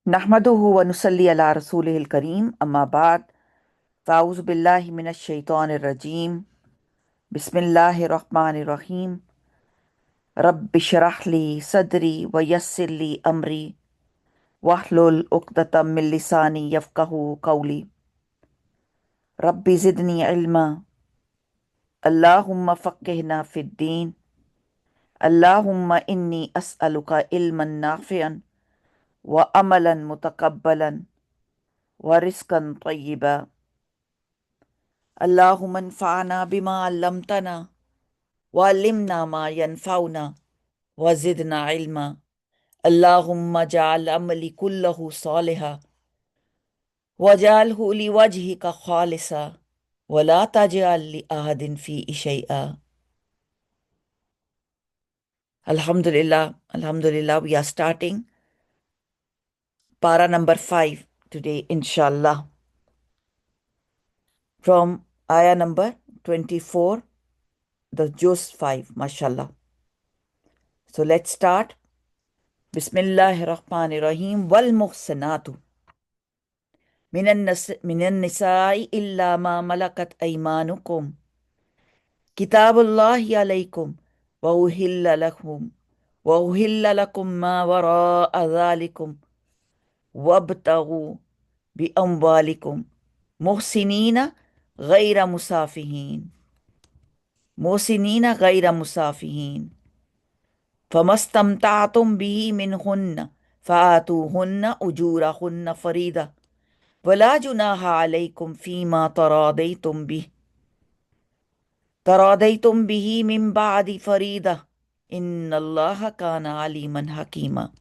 نحمده ونصلي على رسوله الكريم أما بعد فأعوذ بالله من الشيطان الرجيم بسم الله الرحمن الرحيم رب اشرح لي صدري ويسر لي أمري واحلل عقدة من لساني يفقهوا قولي رب زدني علما اللهم فقهنا في الدين اللهم إني أسألك علما نافعا وعملا متقبلا ورزقا طيبا اللهم انفعنا بما علمتنا وعلمنا ما ينفعنا وزدنا علما اللهم اجعل عملي كله صالحا واجعله لوجهك خالصا ولا تجعل لأحد فيه شيئا. Alhamdulillah, we are starting para number 5 today, inshallah, from ayah number 24, the juz 5, mashallah. So let's start. Bismillahir Rahmanir Rahim. Wal muhsanatu من النساء إلا ما ملكت أيمانكم كتاب الله عليكم وأهل لكم ما وراء ذلكم وابتغوا بأموالكم محسنين غير مسافهين فما استمتعتم به منهن فآتوهن أجورهن فريضة ولا جناح عليكم فيما تراضيتم به من بعد فريضة إن الله كان عليما حكيما.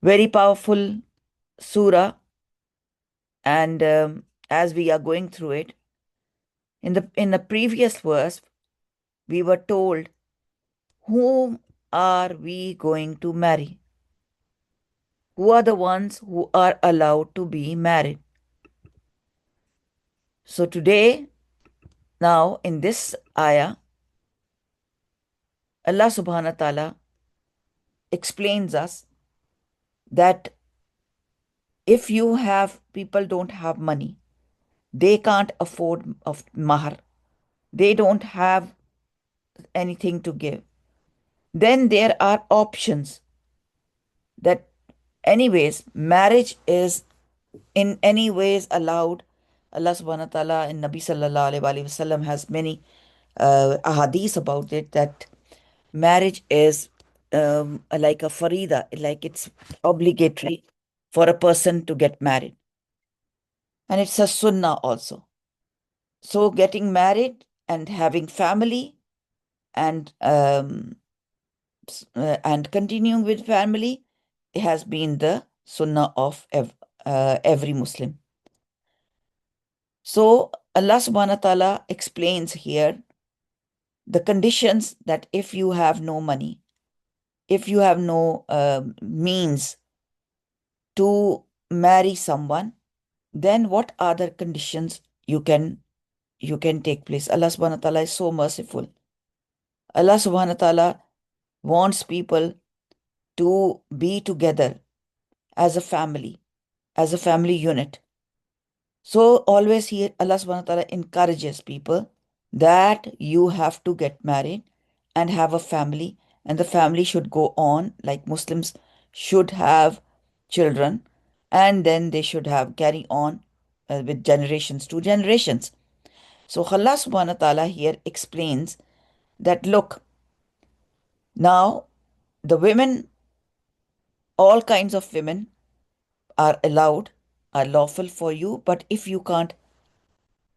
Very powerful surah, and as we are going through it, in the previous verse we were told whom are we going to marry, who are the ones who are allowed to be married. So today, now in this ayah, Allah subhanahu wa ta'ala explains us that if people don't have money, they can't afford of mahar, they don't have anything to give, then there are options that anyways marriage is in any ways allowed. Allah subhanahu wa ta'ala and Nabi sallallahu alayhi wa sallam has many ahadith about it, that marriage is like a farida, like it's obligatory for a person to get married, and it's a sunnah also. So getting married and having family and continuing with family has been the sunnah of every Muslim. So Allah subhanahu wa ta'ala explains here the conditions that if you have no money, if you have no means to marry someone, then what other conditions you can take place. Allah subhanahu wa ta'ala is so merciful. Allah subhanahu wa ta'ala wants people to be together as a family unit. So always here Allah subhanahu wa ta'ala encourages people that you have to get married and have a family, and the family should go on, like Muslims should have children, and then they should have carry on with generations to generations. So Allah subhanahu wa ta'ala here explains that look, now the women, all kinds of women are allowed, are lawful for you, but if you can't,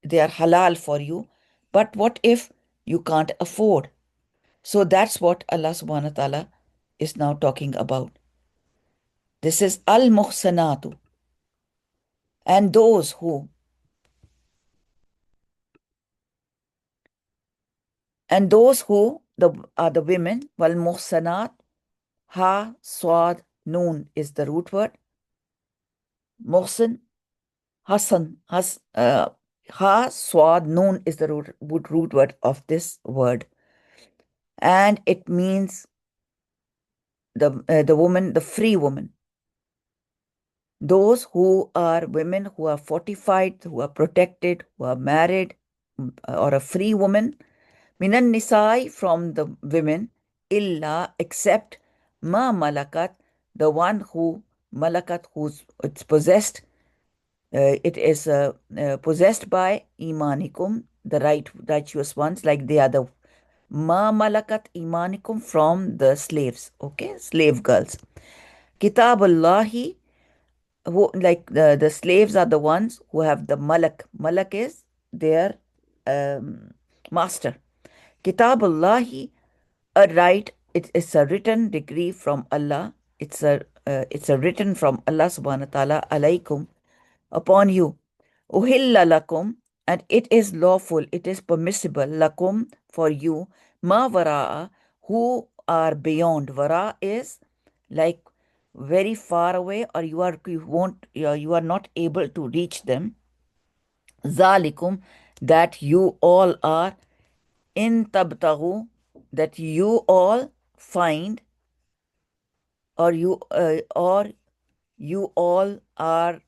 they are halal for you. But what if you can't afford? So that's what Allah subhanahu wa ta'ala is now talking about. This is al-muhsanatu. And those who are the women, wal muhsanat, ha, swad, noon is the root word. Muhsan, Hassan, ha, swad, noon is the root word of this word. And it means the woman, the free woman. those who are women who are fortified, who are protected, who are married, or a free woman, minan nisai, from the women, illa, except ma malakat, the one who malakat, who's it's possessed, it is possessed by imanikum, the righteous ones, like they are the ma malakat imanikum, from the slaves, okay, slave girls. Kitab Allahi, who, like the slaves are the ones who have the malak. Malak is their master. Kitab Allahi, a right. It's a written decree from Allah. It's a written from Allah subhanahu wa ta'ala, alaykum, upon you. Uhilla lakum, and it is lawful, it is permissible, lakum, for you, ma vara'a, who are beyond. Vara is like very far away, or you are not able to reach them. Zalikum, that you all are, in tabtagu, that you all find, or you all are,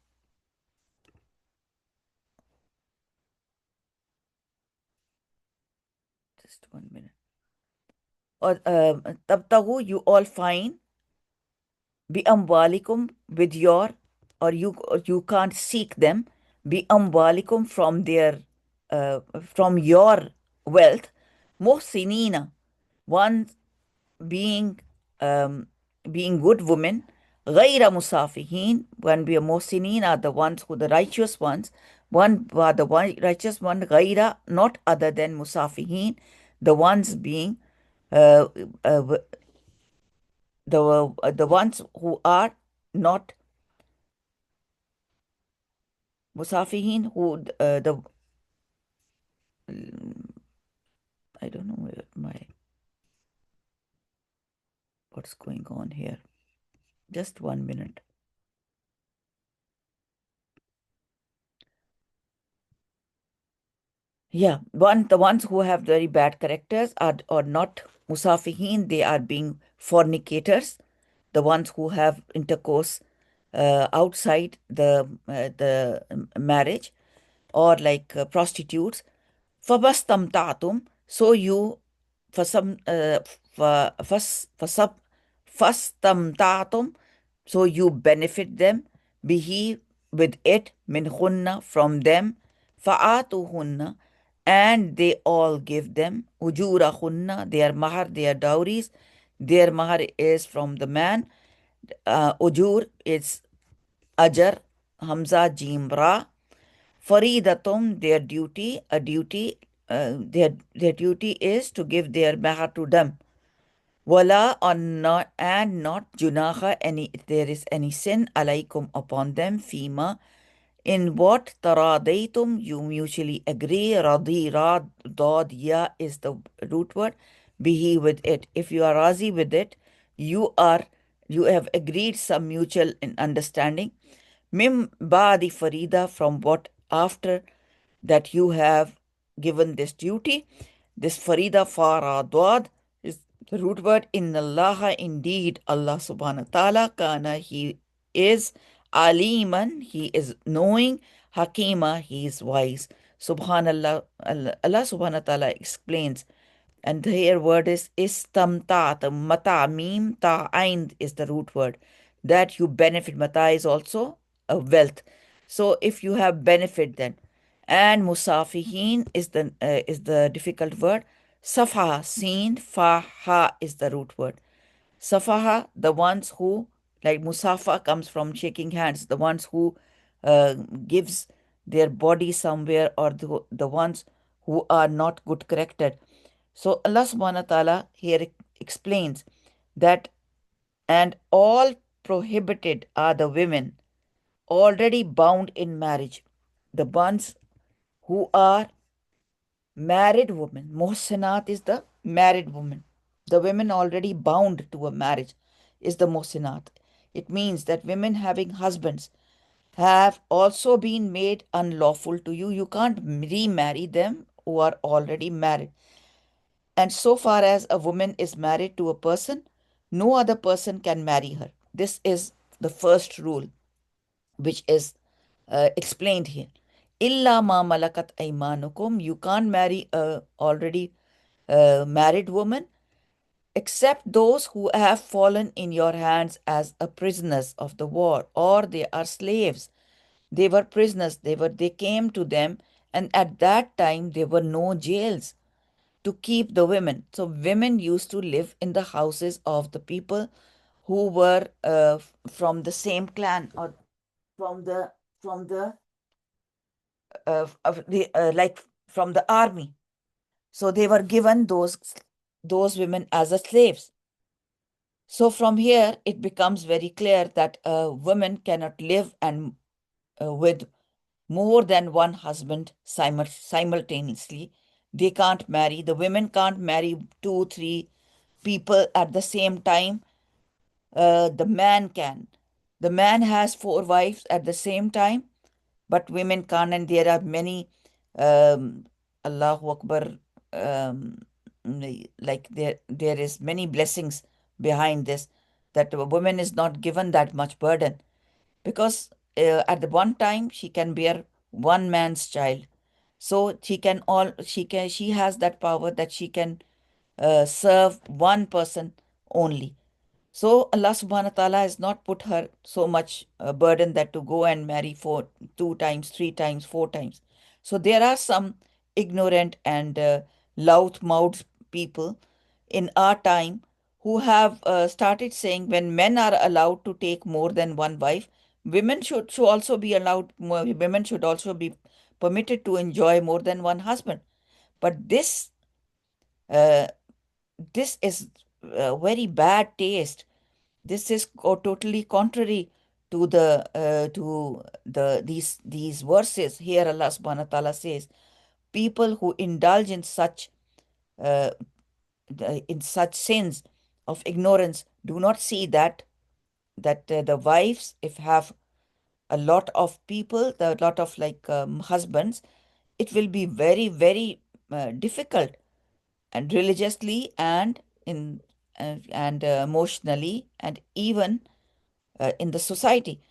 just 1 minute, or tabtagu, you all find, bi amwalikum, with your, or you can't seek them, bi amwalikum, from your wealth, muhsinina, one being being good women, ghaira musafihin, when we are muhsinin are the ones who the righteous ones, one are the one righteous one, ghaira, not other than musafihin, the ones being uh, uh, the ones who are not musafihin, who the I don't know what's going on here. Just 1 minute. Yeah, the ones who have very bad characters are not musafihin, they are being fornicators, the ones who have intercourse outside the marriage, or like prostitutes. فَبَسْتَمْتَعْتُمْ, so you for some for some فَاسْتَمْتَعْتُمْ, so you benefit them, bihi, with it, min hunna, from them, fa'atuhunna, and they all give them, ujurahunna, their mahar, their dowries. Their mahar is from the man. Ujur is ajar, hamza jim ra. Faridatum, their duty, a duty, their duty is to give their mahar to them. Wala, on not, and not junaha, any, if there is any sin, alaikum, upon them, fima, in what taradaitum, you mutually agree. Radi, rad, dod, ya is the root word, bihi, with it. If you are razi with it, you have agreed some mutual understanding. Mim ba'di farida, from what after that you have given this duty. This farida, faradwad, is the root word. In Allah, indeed Allah subhanahu wa ta'ala, kana, he is, aliman, he is knowing, hakima, he is wise. Subhanallah, Allah subhanahu wa ta'ala explains, and here word is istamtat, mata, mim, ta, ain is the root word, that you benefit. Mata is also a wealth. So if you have benefit, then, and musafihin is the difficult word. Safa, seen, faha is the root word. Safaha, the ones who, like musafa comes from shaking hands, the ones who gives their body somewhere, or the ones who are not good corrected. So Allah subhanahu wa ta'ala here explains that, and all prohibited are the women already bound in marriage, the ones who are married women. Muhsinat is the married woman. The women already bound to a marriage is the muhsinat. It means that women having husbands have also been made unlawful to you. You can't remarry them who are already married. And so far as a woman is married to a person, no other person can marry her. This is the first rule. which is explained here. Illa ma malakat aymanukum. You can't marry a already married woman except those who have fallen in your hands as a prisoners of the war, or they are slaves. They were prisoners. They came to them, and at that time there were no jails to keep the women. So women used to live in the houses of the people who were from the same clan, or from the of the like from the army. So they were given those women as a slaves. So from here it becomes very clear that a woman cannot live and with more than one husband simultaneously. They can't marry. The women can't marry two, three people at the same time. The man can. The man has four wives at the same time, but women can't. And there are many, Allahu Akbar, like there is many blessings behind this, that a woman is not given that much burden, because at the one time she can bear one man's child. So she has that power that she can serve one person only. So Allah subhanahu wa ta'ala has not put her so much burden that to go and marry for two times, three times, four times. So there are some ignorant and loud-mouthed people in our time who have started saying when men are allowed to take more than one wife, women should also be allowed, women should also be permitted to enjoy more than one husband. But uh, this is very bad taste. This is totally contrary to these verses. Here Allah subhanahu wa ta'ala says, people who indulge uh, in such sins of ignorance do not see that the wives, if have a lot of people, the lot of like husbands, it will be very, very difficult, and religiously and in emotionally, and even in the society.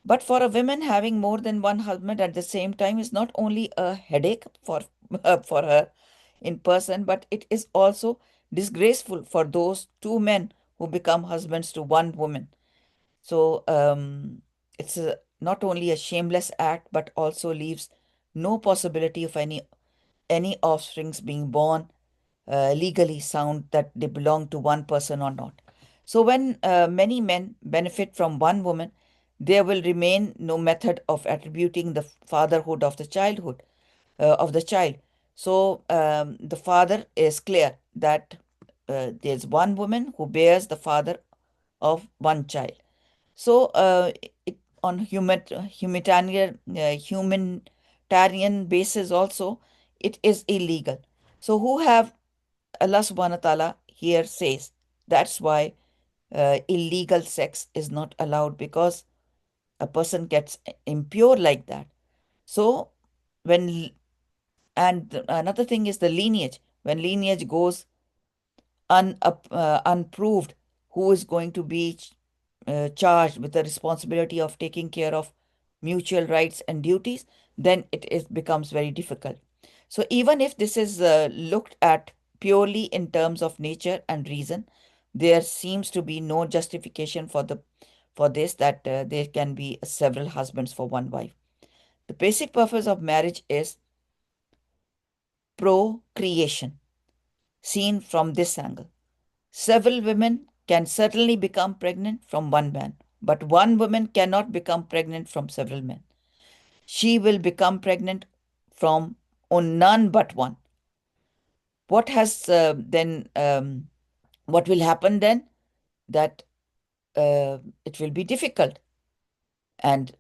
But for a woman, having more than one husband at the same time is not only a headache for her in person, but it is also disgraceful for those two men who become husbands to one woman. So it's not only a shameless act, but also leaves no possibility of any offsprings being born legally sound, that they belong to one person or not. So when many men benefit from one woman, there will remain no method of attributing the fatherhood of the child. So the father is clear that there's one woman who bears the father of one child. So it, on humanitarian basis also, it is illegal. So who have Allah subhanahu wa ta'ala here says that's why illegal sex is not allowed, because a person gets impure like that. So when and another thing is the lineage. When lineage goes unproved, who is going to be charged with the responsibility of taking care of mutual rights and duties, then it becomes very difficult. So even if this is looked at purely in terms of nature and reason, there seems to be no justification for this, that there can be several husbands for one wife. The basic purpose of marriage is procreation, seen from this angle. Several women can certainly become pregnant from one man, but one woman cannot become pregnant from several men. She will become pregnant from on none but one. What has then? What will happen then? That it will be difficult, and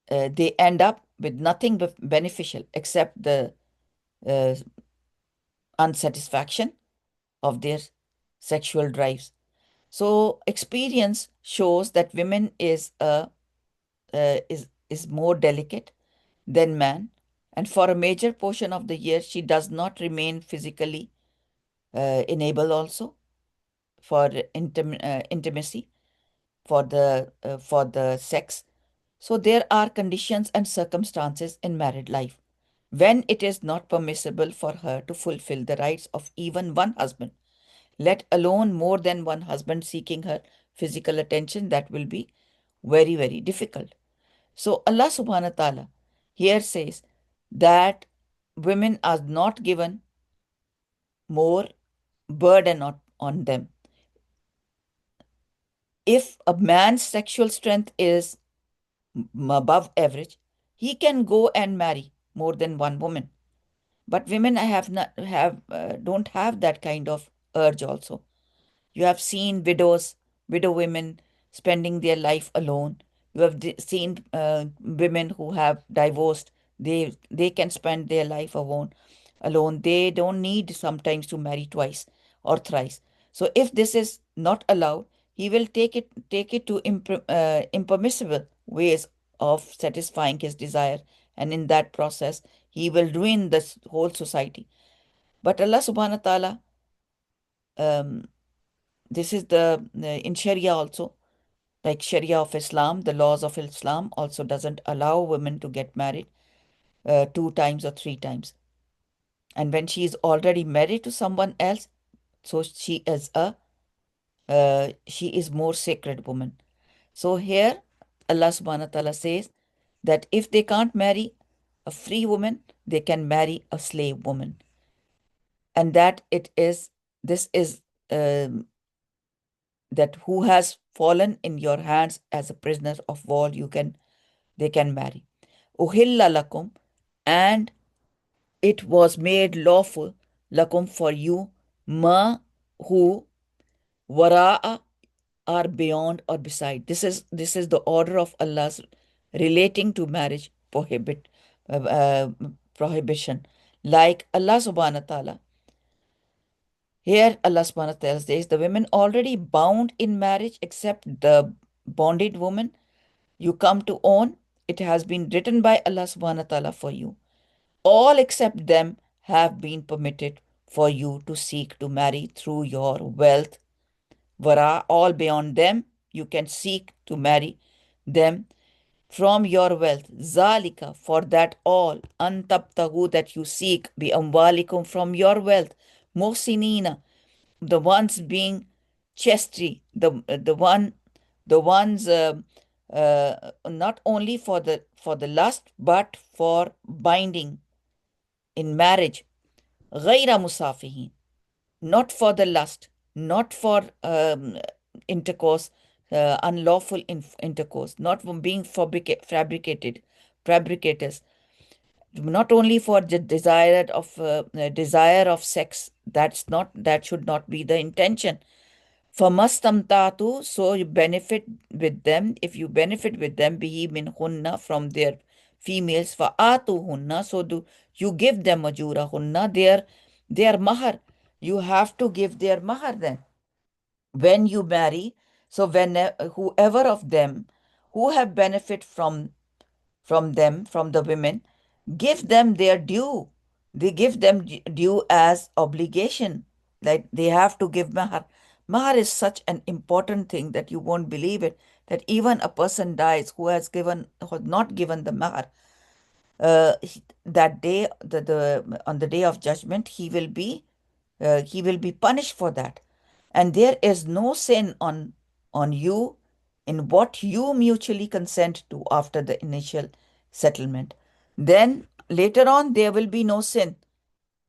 they end up with nothing beneficial except the uh, unsatisfaction of their sexual drives. So experience shows that women is more delicate than man, and for a major portion of the year she does not remain physically enabled also for intimacy, for the sex. So there are conditions and circumstances in married life when it is not permissible for her to fulfill the rights of even one husband, let alone more than one husband seeking her physical attention. That will be very, very difficult. So Allah subhanahu wa ta'ala here says that women are not given more burden on them. If a man's sexual strength is above average, he can go and marry more than one woman. But women have not have don't have that kind of urge also. You have seen widow women spending their life alone. You have seen women who have divorced. They can spend their life alone. They don't need sometimes to marry twice or thrice. So if this is not allowed, he will take it to impermissible ways of satisfying his desire, and in that process, he will ruin this whole society. But Allah Subhanahu wa Taala, um, this is in Sharia also, like Sharia of Islam, the laws of Islam also doesn't allow women to get married two times or three times. And when she is already married to someone else, so she is more sacred woman. So here Allah subhanahu wa ta'ala says that if they can't marry a free woman, they can marry a slave woman. And that it is this is um, that who has fallen in your hands as a prisoner of war, they can marry. Uhilla lakum, and it was made lawful lakum for you, ma who wara'a are beyond or beside. This is the order of Allah's relating to marriage prohibition. Like Allah subhanahu wa ta'ala. Here Allah subhanahu wa ta'ala says the women already bound in marriage except the bonded woman you come to own. It has been written by Allah subhanahu wa ta'ala for you. All except them have been permitted for you to seek to marry through your wealth. Vara, all beyond them, you can seek to marry them from your wealth. Zalika, for that all, antabtahu, that you seek, bi amwalikum, from your wealth. Muhsinina, the ones being chastity, the ones not only for the lust, but for binding in marriage. غير musafihin, not for the lust, not for intercourse, unlawful intercourse, not for being fabricators, not only for the desire of sex. That should not be the intention. Famastamtatu, so you benefit with them. If you benefit with them, bihi min hunna, from their females, fa'atu hunna, so do you give them majura hunna, their mahar. You have to give their mahar then when you marry. So when whoever of them who have benefit from the women, give them their due. They give them due as obligation, that they have to give mahar. Mahar is such an important thing that you won't believe it, that even a person dies who has not given the mahar. That day, on the day of judgment, he will be punished for that. And there is no sin on you in what you mutually consent to after the initial settlement. Then later on, there will be no sin.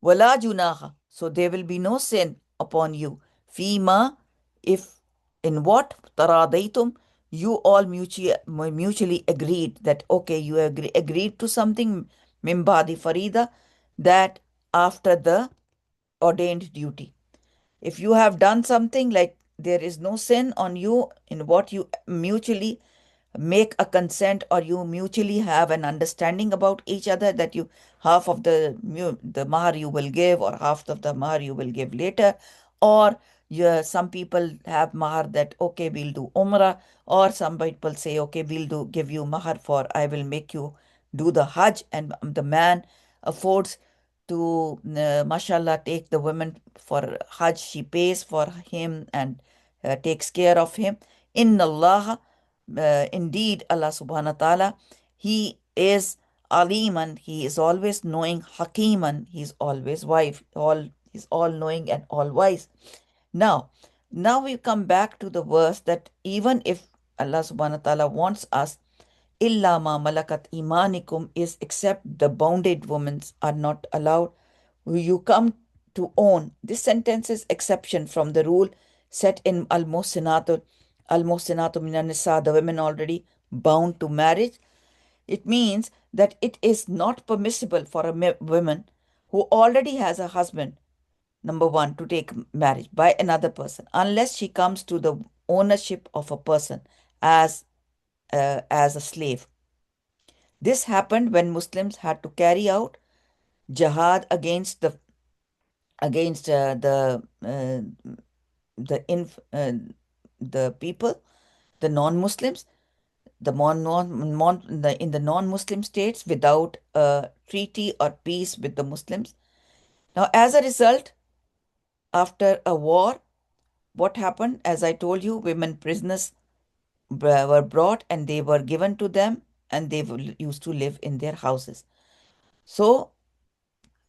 Wala junaha. So there will be no sin upon you. Fima, if in what taradaitum, you all mutually agreed that, okay, you agreed to something, mimbadi farida, that after the ordained duty. If you have done something, like there is no sin on you in what you mutually make a consent, or you mutually have an understanding about each other, that you half of the mahar you will give, or half of the mahar you will give later. Or some people have mahar that, okay, we'll do umrah, or some people say, okay, we'll give you mahar for, I will make you do the hajj, and the man affords to mashallah take the woman for hajj. She pays for him and takes care of him. Inna Allah, Indeed, Allah subhanahu wa ta'ala, He is Aliman, He is always knowing, Hakiman, He is always He's all knowing and all wise. Now, now we come back to the verse that even if Allah subhanahu wa ta'ala wants us, illa ma malakat imanikum is except the bonded women are not allowed who you come to own. This sentence is exception from the rule set in al-muhsinatu minan nisa, the women already bound to marriage. It means that it is not permissible for a woman who already has a husband, number one, to take marriage by another person unless she comes to the ownership of a person as as a slave. This happened when Muslims had to carry out jihad against against the inf, the people, the non-Muslims, in the non-Muslim states without a treaty or peace with the Muslims. Now, as a result, after a war, what happened? As I told you, women prisoners were brought and they were given to them, and they used to live in their houses. So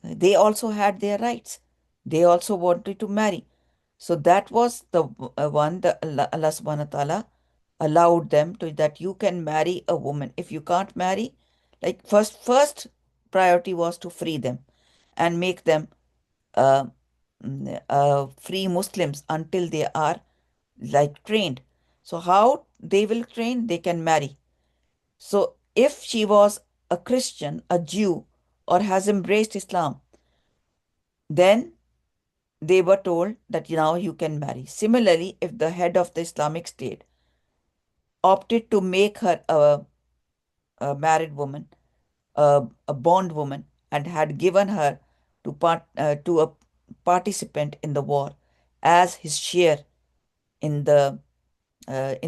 they also had their rights. They also wanted to marry. So that was the one that Allah subhanahu wa ta'ala allowed them to, that you can marry a woman. If you can't marry, like first priority was to free them and make them uh, free Muslims until they are like trained. So how they will train? They can marry. So if she was a Christian, a Jew, or has embraced Islam, then they were told that now you can marry. Similarly, if the head of the Islamic State opted to make her a married woman, a bond woman, and had given her to a participant in the war as his share in the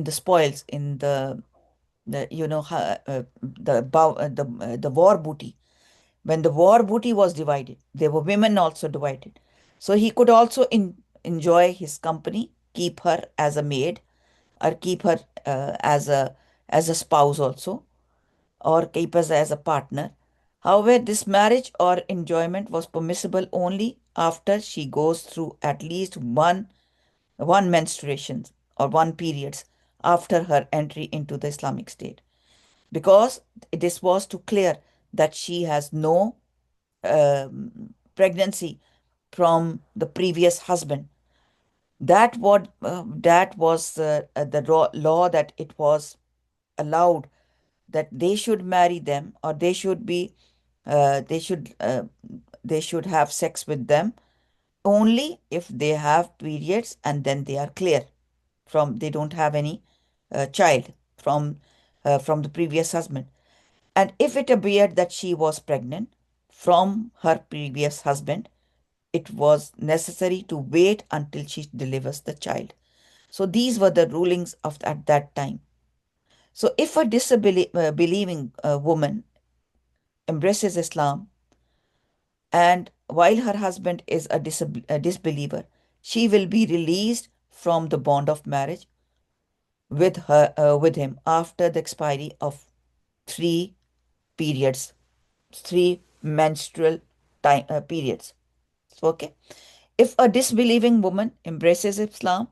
spoils, in the the war booty. When the war booty was divided, there were women also divided. So he could also enjoy his company, keep her as a maid, or keep her as a spouse also, or keep us as a partner. However, this marriage or enjoyment was permissible only after she goes through at least one menstruation or one periods after her entry into the Islamic State, because this was to clear that she has no pregnancy from the previous husband. That was the law, that it was allowed that they should marry them, or they should be they should have sex with them only if they have periods and then they are clear from, they don't have any child from the previous husband. And if it appeared that she was pregnant from her previous husband, it was necessary to wait until she delivers the child. So these were the rulings of at that time. So if a disbelieving woman embraces Islam, and while her husband is a disbeliever, she will be released from the bond of marriage with him after the expiry of three periods, three menstrual periods. So, okay. If a disbelieving woman embraces Islam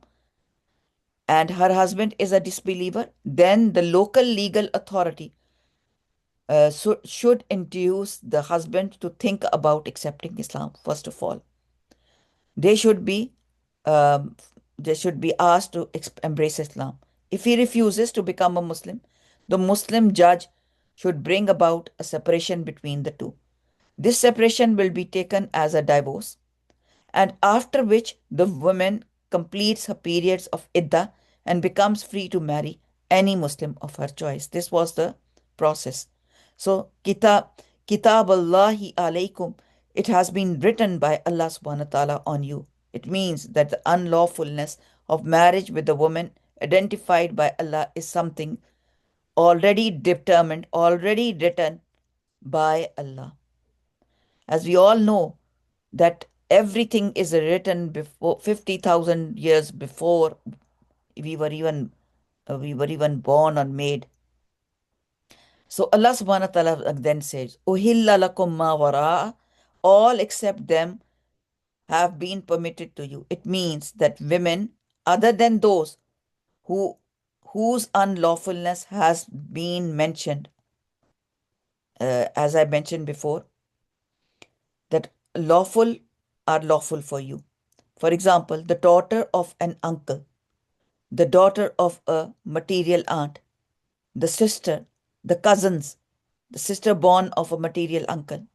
and her husband is a disbeliever, then the local legal authority should induce the husband to think about accepting Islam. First of all, they should be um, they should be asked to embrace Islam. If he refuses to become a Muslim, the Muslim judge should bring about a separation between the two. This separation will be taken as a divorce, and after which the woman completes her periods of iddah and becomes free to marry any Muslim of her choice. This was the process. So, Kitab Allahi alaykum, it has been written by Allah subhanahu wa ta'ala on you. It means that the unlawfulness of marriage with a woman identified by Allah is something already determined, already written by Allah. As we all know, that everything is written before 50,000 years before we were even we were even born or made. So Allah subhanahu wa ta'ala then says, Uhilla lakum ma wara'a, all except them have been permitted to you. It means that women, other than those who whose unlawfulness has been mentioned, as I mentioned before, that lawful are lawful for you. For example, the daughter of an uncle, the daughter of a material aunt, the sister, the cousins, the sister born of a material uncle,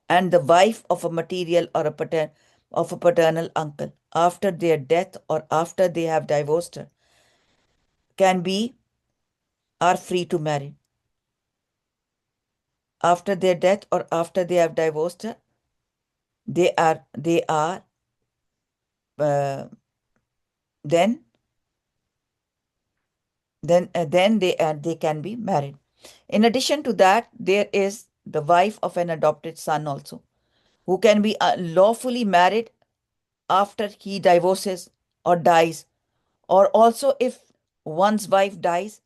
and the wife of a material or of a paternal uncle after their death or after they have divorced her are free to marry. After their death or after they have divorced her, they are uh, then they can be married. In addition to that, there is the wife of an adopted son also, who can be lawfully married after he divorces or dies, or also if one's wife dies,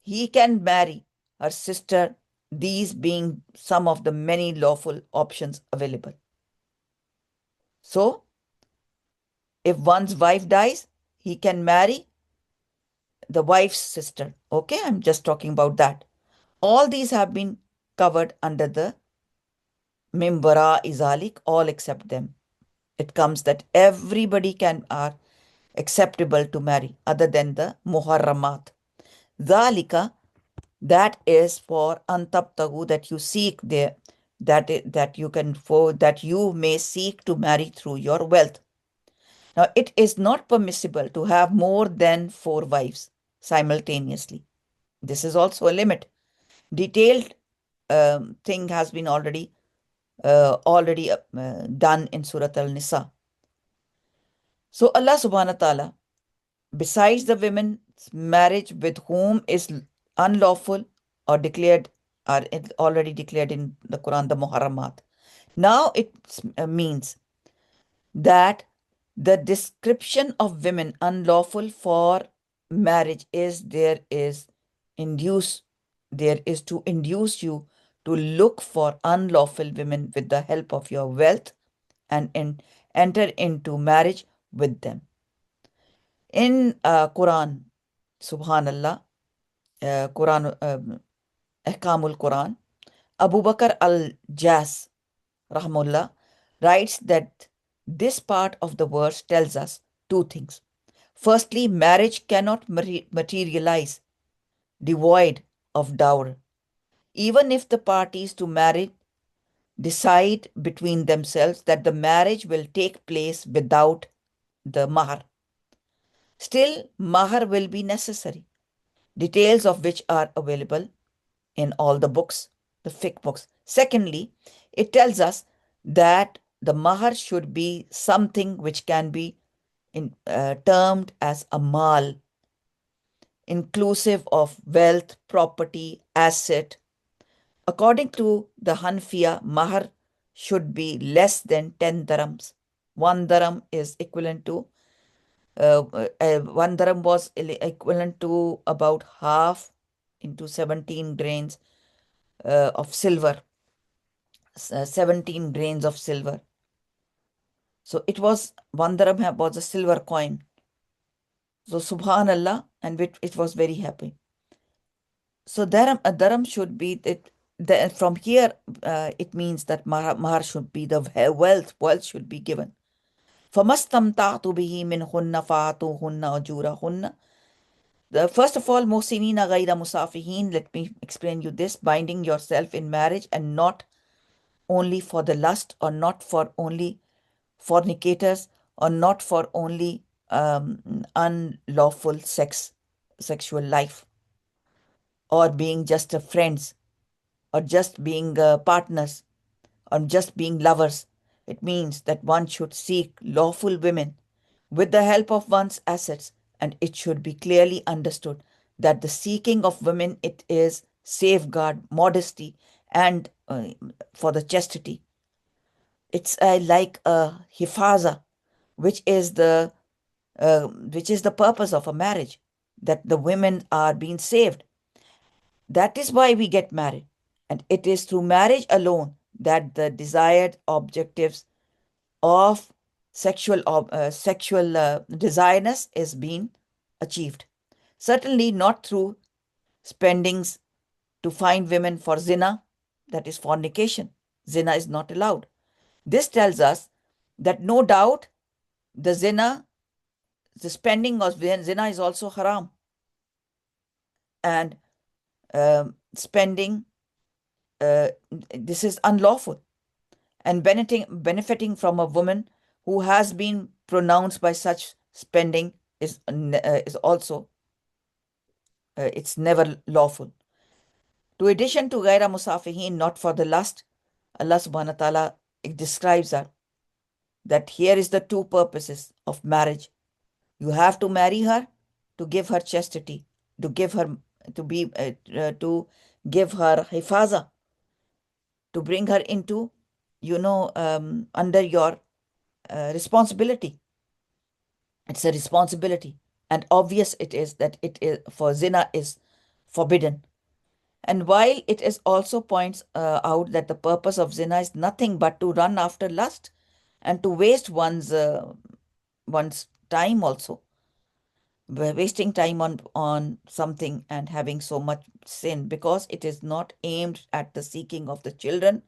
he can marry her sister, these being some of the many lawful options available. So, if one's wife dies, he can marry the wife's sister. Okay, I'm just talking about that. All these have been covered under the Mimbara Izalik, all except them. It comes that everybody can are acceptable to marry other than the Muharramat. Zalika, that is for antabtagu, that you seek there, that you can for that you may seek to marry through your wealth. Now it is not permissible to have more than 4 wives simultaneously. This is also a limit. Detailed thing has been already done in Surat Al-Nisa. So Allah subhanahu wa ta'ala, besides the women's marriage with whom is unlawful or declared, are already declared in the Quran, the Muharramat. Now it means that the description of women unlawful for marriage induce there is to induce you to look for unlawful women with the help of your wealth and enter into marriage with them. In Quran, Subhanallah, Quran, Ahkamul Quran, Abu Bakr al-Jas, Rahmullah, writes that this part of the verse tells us 2 things. Firstly, marriage cannot materialize devoid of dowry, even if the parties to marriage decide between themselves that the marriage will take place without the mahar. Still, mahar will be necessary, details of which are available in all the books, the fiqh books. Secondly, it tells us that the mahar should be something which can be termed as a mal, inclusive of wealth, property, asset. According to the Hanfiya, mahar should be less than 10 dirhams. 1 dirham is equivalent to 1 dirham was equivalent to about half into 17 grains of silver, 17 grains of silver. So it was 1 dirham was a silver coin. So Subhanallah, and it was very happy. So a dirham should be that from here it means that mahar should be the wealth should be given. فَمَسْتَمْتَعْتُ بِهِ مِنْهُنَّ فَآتُوهُنَّ أُجُورَهُنَّ. First of all, Musinina Ghaira Musafihin, let me explain you this: binding yourself in marriage and not only for the lust, or not for only fornicators, or not for only unlawful sexual life, or being just friends, or just being partners, or just being lovers. It means that one should seek lawful women with the help of one's assets, and it should be clearly understood that the seeking of women, it is safeguard, modesty, and for the chastity. It's like a hifaza, which is the purpose of a marriage. that the women are being saved. That is why we get married. And it is through marriage alone that the desired objectives of sexual desireness is being achieved. Certainly not through spendings to find women for zina, that is fornication. Zina is not allowed. This tells us that no doubt the zina, the spending of zina is also haram. And spending, this is unlawful. And benefiting from a woman who has been pronounced by such spending is also, it's never lawful. To addition to Gaira Musafihin, not for the lust, Allah subhanahu wa ta'ala describes that here is the two purposes of marriage. You have to marry her to give her chastity, to give her to give her hifaza, to bring her into, under your responsibility. It's a responsibility, and obvious it is that it is for zina is forbidden. And while it is also points out that the purpose of zina is nothing but to run after lust and to waste one's time also, wasting time on something and having so much sin, because it is not aimed at the seeking of the children,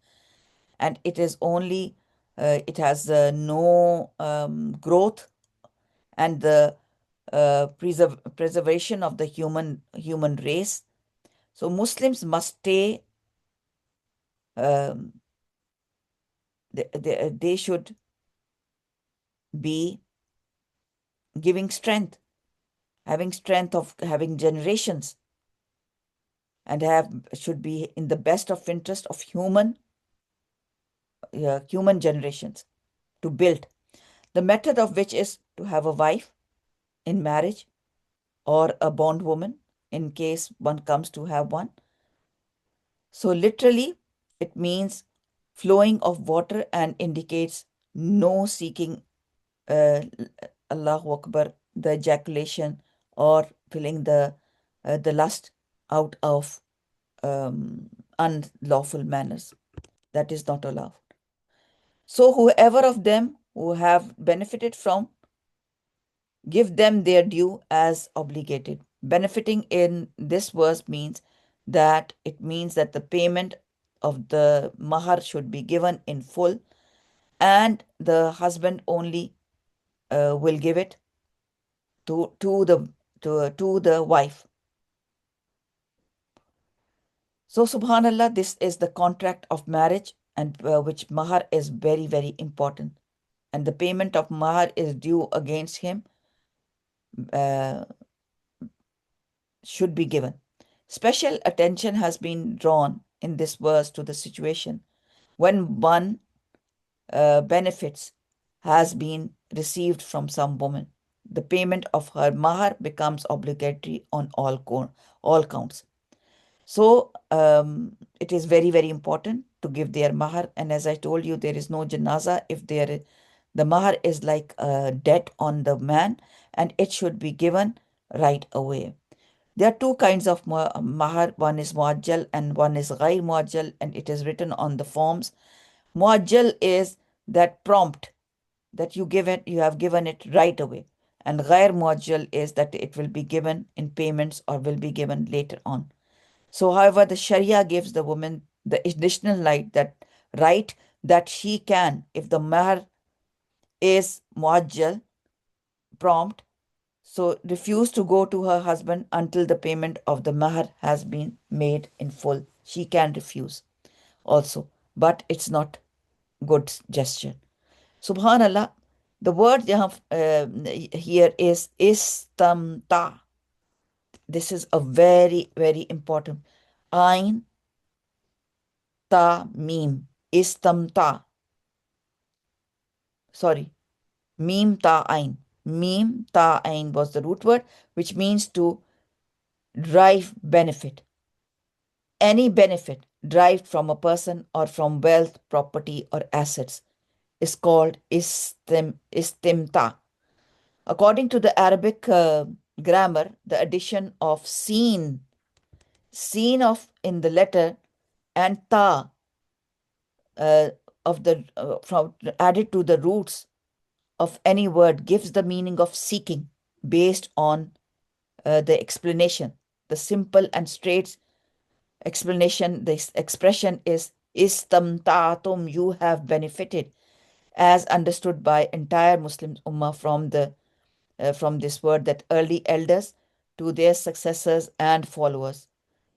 and it is only it has no growth and the preservation of the human race. So Muslims must stay, um, they should be giving strength, having strength of having generations, and should be in the best of interest of human generations to build. The method of which is to have a wife in marriage or a bondwoman in case one comes to have one. So literally, it means flowing of water and indicates no seeking, uh, Allahu Akbar, the ejaculation or filling the lust out of unlawful manners. That is not allowed. So whoever of them who have benefited from, give them their due as obligated. Benefiting in this verse means that the payment of the mahar should be given in full, and the husband only will give it to the wife. So subhanallah, this is the contract of marriage, and which mahar is very, very important, and the payment of mahar is due against him, uh, should be given. Special attention has been drawn in this verse to the situation when one benefits has been received from some woman. The payment of her mahar becomes obligatory on all counts. So it is very, very important to give their mahar. And as I told you, there is no janaza if the mahar is like a debt on the man, and it should be given right away. There are two kinds of mahar. One is muajjal and one is ghair muajjal, and it is written on the forms. Muajjal is that prompt that you have given it right away. And ghair muajjal is that it will be given in payments or will be given later on. So, however, the Sharia gives the woman the additional right that she can, if the mahar is muajjal, prompt, so refuse to go to her husband until the payment of the mahar has been made in full. She can refuse also, but it's not good gesture. Subhanallah, the word here is istamta. This is a very, very important. Ain, ta, mim. Istamta. Sorry. Mim, ta, ain. Mim, ta, ain was the root word, which means to derive benefit. Any benefit derived from a person or from wealth, property, or assets is called istimta. According to the Arabic grammar, the addition of seen of in the letter, and ta uh, of the from added to the roots of any word gives the meaning of seeking based on the explanation. The simple and straight explanation, this expression is istamta'tum, you have benefited, as understood by entire Muslim Ummah from this word, that early elders to their successors and followers,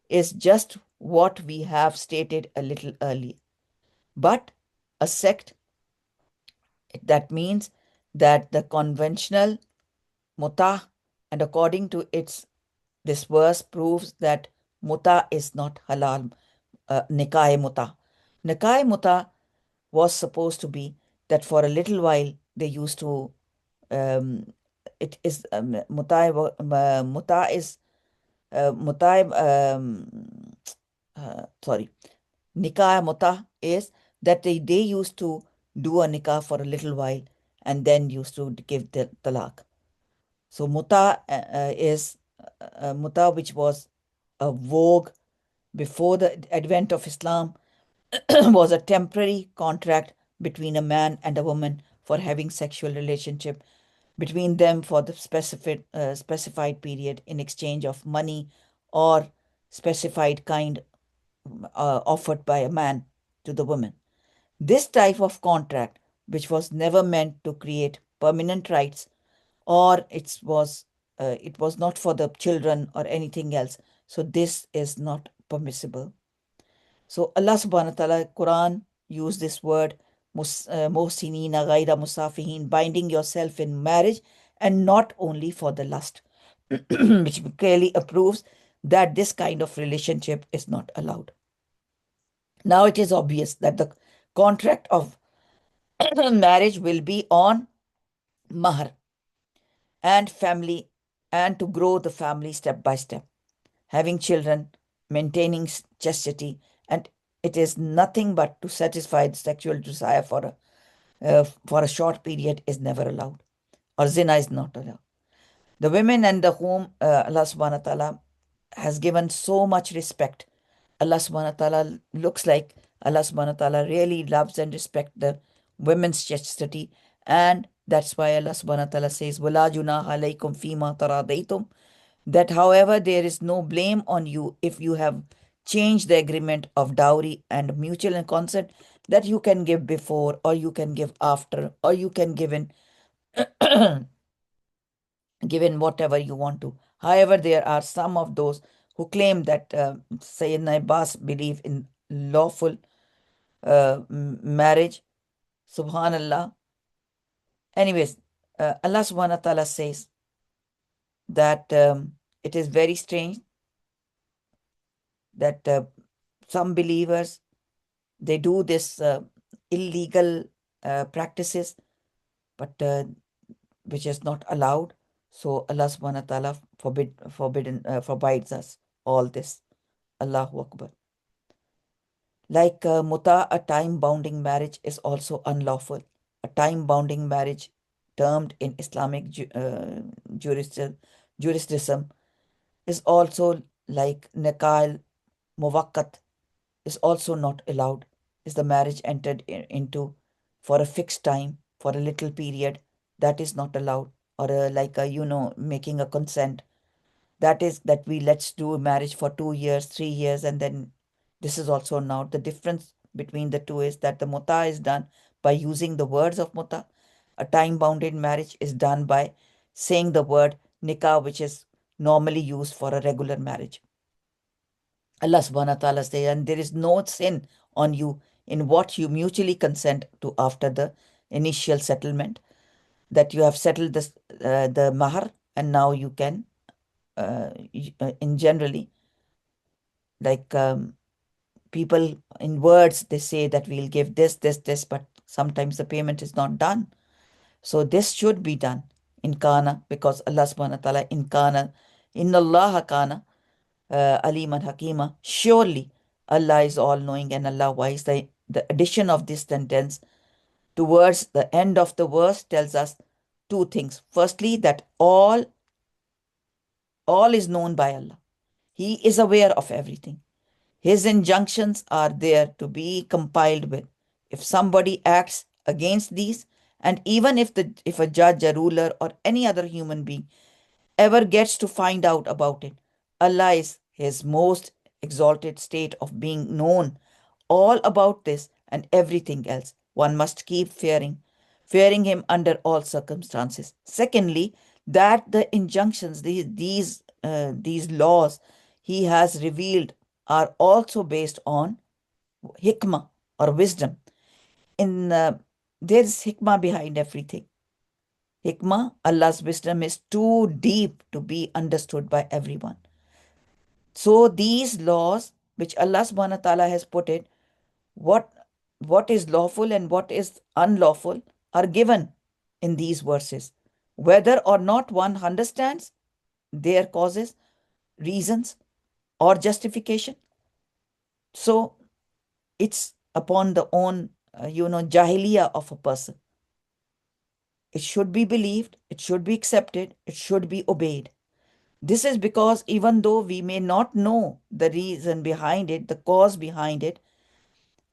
is just what we have stated a little earlier. But a sect, that means that the conventional mutah, and according to its this verse proves that muta is not halal. Nikah muta. Nikah muta was supposed to be that for a little while they used to um, it is muta is muta sorry, nikah muta is that they used to do a nikah for a little while and then used to give the talaq. So muta is muta, which was a vogue before the advent of Islam, was a temporary contract between a man and a woman for having sexual relationship between them for the specified period in exchange of money or specified kind offered by a man to the woman. This type of contract, which was never meant to create permanent rights, or it was not for the children or anything else. So this is not permissible. So Allah subhanahu wa ta'ala, Quran used this word, muhsinina ghaira musafihin, binding yourself in marriage and not only for the lust, which clearly approves that this kind of relationship is not allowed. Now it is obvious that the contract of marriage will be on mahar and family, and to grow the family step by step, having children, maintaining chastity, and it is nothing but to satisfy the sexual desire for a short period is never allowed, or zina is not allowed. The women and the whom Allah subhanahu wa ta'ala has given so much respect. Allah subhanahu wa ta'ala looks like Allah subhanahu wa ta'ala really loves and respects the women's chastity. And that's why Allah subhanahu wa ta'ala says, وَلَا جُنَاحَ عَلَيْكُمْ فِيمَا تَرَاضَيْتُمْ, that however there is no blame on you if you have changed the agreement of dowry and mutual consent, that you can give before or you can give after or you can give in given whatever you want to. However, there are some of those who claim that Sayyidina Abbas believe in lawful marriage. Subhanallah. Anyways, Allah subhanahu wa ta'ala says that it is very strange that some believers, they do this illegal practices, but which is not allowed. So Allah subhanahu wa ta'ala forbids us all this. Allahu Akbar. Like muta, a time-bounding marriage is also unlawful. A time-bounding marriage, termed in Islamic jurisdiction, is also like nikah muwakkat, is also not allowed. Is the marriage entered into for a fixed time, for a little period, that is not allowed. Or like making a consent, that is that we let's do marriage for 2 years, 3 years, and then this is also not. The difference between the two is that the muta is done by using the words of muta. A time bounded marriage is done by saying the word nikah, which is normally used for a regular marriage. Allah subhanahu wa ta'ala says, and there is no sin on you in what you mutually consent to after the initial settlement, that you have settled this, the mahar, and now you can, in generally, like people in words, they say that we'll give this, but sometimes the payment is not done. So this should be done in kana, because Allah subhanahu wa ta'ala in kana, inna Allah kana aliman hakima, surely Allah is all knowing and Allah wise. The addition of this sentence towards the end of the verse tells us two things. Firstly, that all All is known by Allah. He is aware of everything. His injunctions are there to be compiled with. If somebody acts against these, and even if a judge, a ruler, or any other human being ever gets to find out about it, Allah is his most exalted state of being known all about this and everything else. One must keep fearing him under all circumstances. Secondly, that the injunctions, these laws he has revealed are also based on hikmah or wisdom. In There's hikmah behind everything. Hikmah, Allah's wisdom, is too deep to be understood by everyone. So these laws which Allah subhanahu wa ta'ala has put it, what what is lawful and what is unlawful are given in these verses. Whether or not one understands their causes, reasons, or justification. So it's upon the own, jahiliya of a person. It should be believed, it should be accepted, it should be obeyed. This is because even though we may not know the reason behind it, the cause behind it,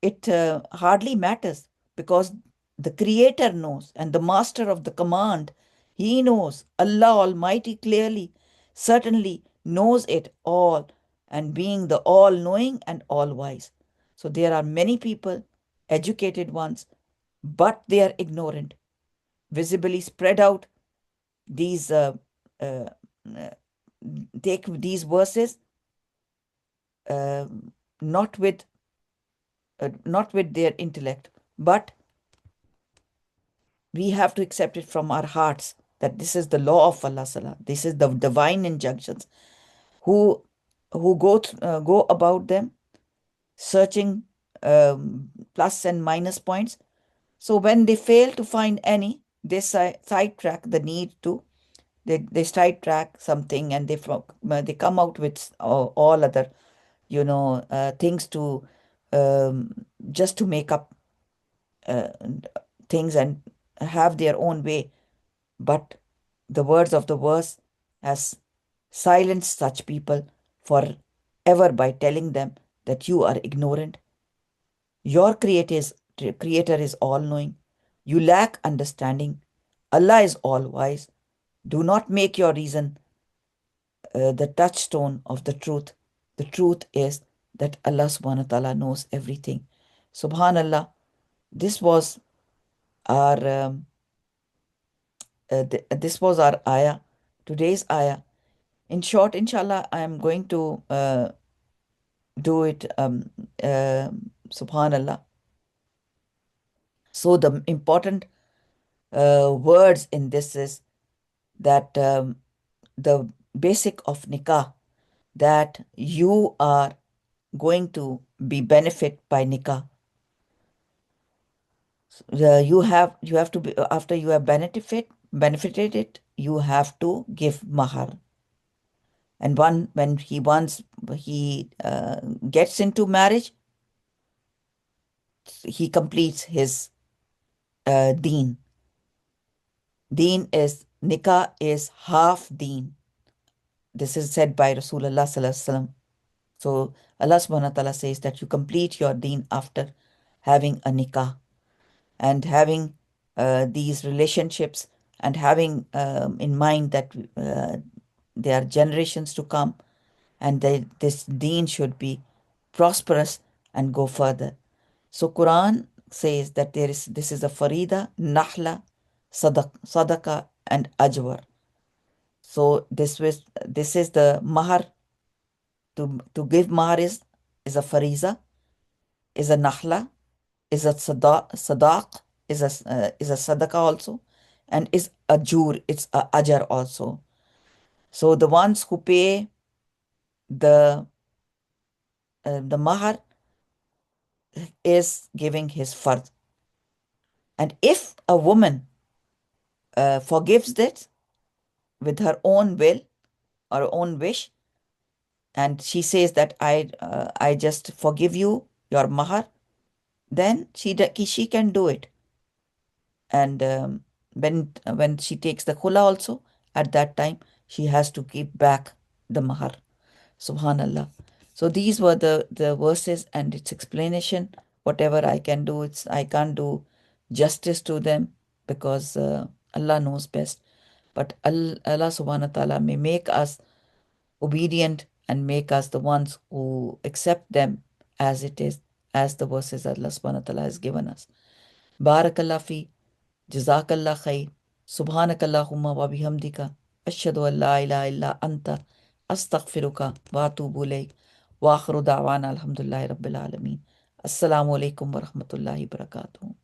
it hardly matters because the Creator knows and the Master of the command, He knows. Allah Almighty clearly, certainly knows it all, and being the all knowing and all wise. So there are many people, educated ones, but they are ignorant, visibly spread out these uh, uh, take these verses uh, not with not with their intellect, but we have to accept it from our hearts that this is the law of Allah Sala. This is the divine injunctions. Who go about them searching plus and minus points. So when they fail to find any, they sidetrack the need to. They sidetrack something and they come out with all other things to just to make up uh, things and have their own way. But the words of the verse has silenced such people forever by telling them that you are ignorant. Your creator is all knowing. You lack understanding. Allah is all wise. Do not make your reason the touchstone of the truth. The truth is that Allah subhanahu wa ta'ala knows everything. Subhanallah, this was our this was our ayah, today's ayah. In short, inshallah, I am going to do it, subhanallah. So the important words in this is that the basic of nikah, that you are going to be benefit by nikah. You have to be, after you have benefited it, you have to give mahar. And when he gets into marriage, he completes his deen. Deen is nikah is half deen. This is said by Rasulullah sallallahu alaihi wasallam. So Allah subhanahu wa ta'ala says that you complete your deen after having a nikah and having these relationships and having in mind that there are generations to come and this deen should be prosperous and go further. So Quran says that this is a farida, nahla, sadaqah, and ajwar. So this is the mahar. To give mahar is a fariza, is a nahla, is a sadaq, is a sadaqah also, and is a jur, it's a ajar also. So the ones who pay the mahar is giving his fard. And if a woman forgives that with her own will or own wish, and she says that I just forgive you your mahar, then she can do it. And when she takes the khula also, at that time she has to give back the mahar. Subhanallah. So these were the verses and its explanation. Whatever I can do, I can't do justice to them because Allah knows best. But Allah subhanahu wa ta'ala may make us obedient and make us the ones who accept them as it is, as the verses Allah subhanahu wa ta'ala has given us. Barakallah fi, Jazakallah khair, Subhanakallahumma wa bihamdika, Ashhadu an la ilaha illa anta, Astaghfiruka wa atubu ilayk, wa akhiru da'wana alhamdulillahi rabbil alameen. Assalamu alaikum wa rahmatullahi wa barakatuh.